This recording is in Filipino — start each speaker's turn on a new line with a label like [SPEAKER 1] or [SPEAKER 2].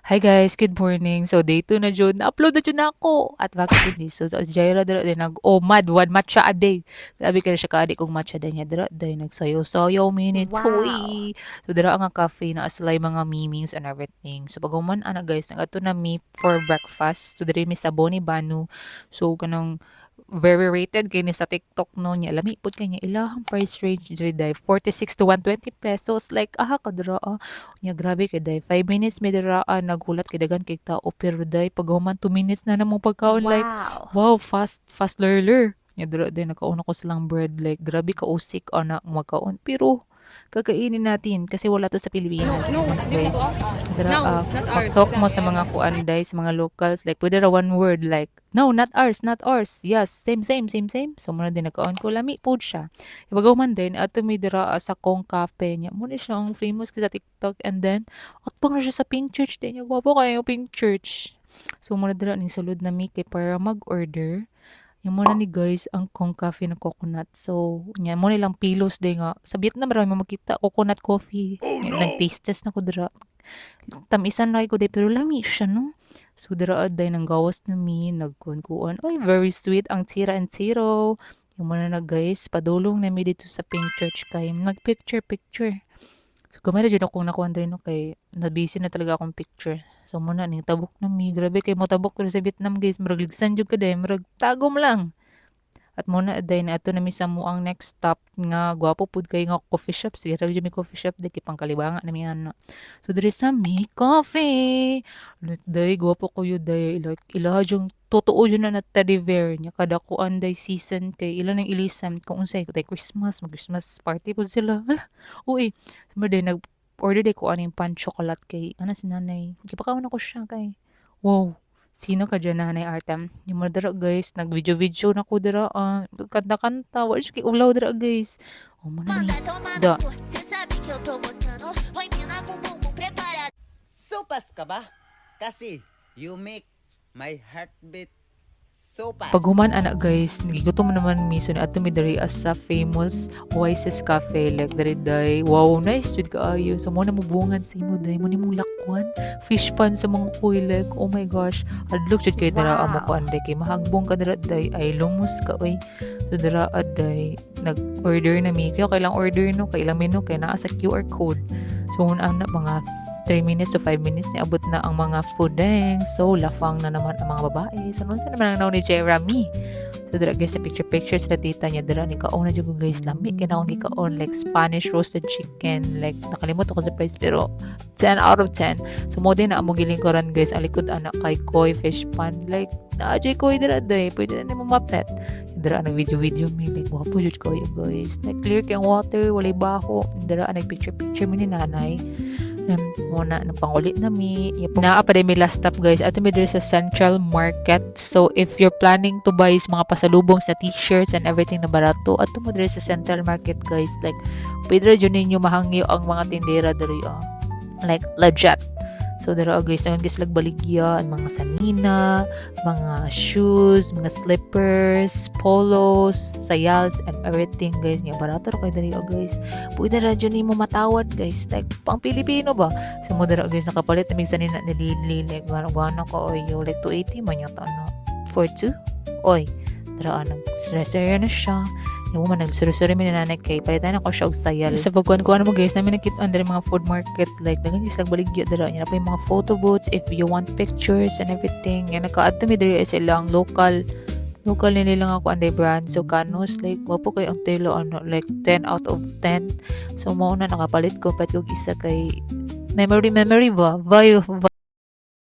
[SPEAKER 1] Hi guys, good morning. So day 2 na jud, na-upload na jud nako at bakit hindi. So as Jaira dira din nag mad one matcha a day. Grabe ka na siya kaadi kong matcha din niya dira day nagsayo-sayo minutes.
[SPEAKER 2] Wow.
[SPEAKER 1] Hoy. So dira ang cafe na aslay mga mimings and everything. So baguman ana guys, nagato na mi for breakfast. So diri mi sa Boni Banu. So kanang very rated kay ni sa TikTok no niya. Lami pud kay niya ilahang price range diri day 46 to 120 pesos. Like kadra nya grabe kay day 5 minutes may diraan nagulat kay daghan kay tao pero day paghuman 2 minutes na namong pagkaon like
[SPEAKER 2] Wow.
[SPEAKER 1] wow fast learner nya dira day nakauna ko silang bread like grabe ka usik ana magkaon pero kakainin natin kasi wala to sa Pilipinas
[SPEAKER 2] No,
[SPEAKER 1] ano
[SPEAKER 2] di mo
[SPEAKER 1] guys
[SPEAKER 2] to.
[SPEAKER 1] dira
[SPEAKER 2] No, not ours.
[SPEAKER 1] pag-talk mo sa mga kuanday sa mga locals like pwede ra one word like no not ours yes same so muna din nagkaon ko lami food siya ibagaw man din ato mi dira sa Kong Cafe niya mo ni siyang famous ka sa TikTok and then at na siya sa Pink Church din niya gwapo kayo Pink Church so muna dira ni sulod na mi kay para mag-order yung muna ni guys ang Kong Coffee na coconut. So, yan mo nilang pilos day nga. Sa Vietnam marami mo makita coconut coffee. Oh, no. Nag-taste test na ko dira. Tamisan na ko day pero lami siya no. So dira day nang gawas na mi nagkuan-kuan. Oy, very sweet ang tira and zero. Yung muna na guys, padulong na mi dito sa Pink Church kay nag-picture. So gamay ra jud akong nakuha diri no kay na-busy na talaga akong picture. So muna ning tabok na mi grabe kay mo tabok diri sa Vietnam guys murag ligsan jud ka day murag tagom lang. At muna day na ato na mi sa muang next stop nga gwapo pud kay nga coffee shop sige ra jud mi coffee shop di kay pangkalibanga na mi ana. So diri sa mi coffee. Day gwapo ko yun day like ilaha jung totoo yun na teddy bear niya kada kuan day season kay ilan ang ilisan kung unsay ko tay Christmas mag Christmas party pud sila. Uy, sumber day nag order day ko aning pan chocolate kay ana si nanay. Gipakaon ako siya kay wow. Sino ka diyan nanay Artem? Yung mga dira guys, nag-video na ko dira kanta-kanta, wa siya kay ulaw dira guys. Oh, mo na ni.
[SPEAKER 3] Manda tomar no
[SPEAKER 1] Da.
[SPEAKER 3] cu, cê sabe que eu tô gostando. Vou empinar com o bumbum preparado.
[SPEAKER 4] Sopas ka ba? Kasi you make my heartbeat sopas.
[SPEAKER 1] Pag human anak guys, nagigutom naman miso na ato mi diri as sa famous Oasis Cafe like diri day. Wow, nice jud kaayo. So mo na mo bungan sa imo day, mo ni mong lakwan, fish pan sa mga kuy like. Oh my gosh, adlok jud kay dira amo ko
[SPEAKER 2] Wow.
[SPEAKER 1] anday kay mahagbong ka dira day ay lumus ka oy. So dira aday nag-order na mi. Kaya kailang order no, kay ilang menu kay naa sa QR code. So ana mga 3 minutes to 5 minutes ni abot na ang mga fooding. So, lafang na naman ang mga babae. So, nun sa naman ang naon ni Jeremy. So, dira guys, sa picture sa tita niya, dira ni kaon na dyan ko guys, lami. Kinaon gikaon, like Spanish roasted chicken. Like, nakalimot ako sa price, pero 10 out of 10. So, mo din na among gilingkuran guys, ang likod anak kay Koi Fish Pan. Like, naadjay Koi dira day, pwede na mo mapet. Dira nag-video mi, like, wapo jud ko guys. Like, clear kay ang water, walay baho. Dira nag-picture mi ni nanay. Muna nagpangulit na mi naa pa mi last stop guys ato mi diri sa Central Market. So if you're planning to buy mga pasalubong sa t-shirts and everything na barato ato mo diri sa Central Market guys like pwede ra jud ninyo mahangyo ang mga tindera diri like legit. So dara guys nang gislag baligya ang mga sanina, mga shoes, mga slippers, polos, sayals and everything guys. Nga barato ra kay diri guys. Pwede ra jud nimo matawad guys. Like pang Pilipino ba? So mo dara guys nakapalit mig sanina ni Lili like gana ko oyo like 280 man yata no. For two. Oy, dara nag reserve na siya. Yung man nagsuri-suri mi nanay kay palitan ako siya og sayal. Sa pagkuan ko ano mo guys, namin nakita under mga food market like dagan isang baligya dira nya pa yung mga photo booths if you want pictures and everything. Yan nakaadto mi diri sa ilang local nila lang ako anday brand so kanos like wapo kay ang telo ano like 10 out of 10. So mo na nakapalit ko pat og isa kay memory ba? Vayo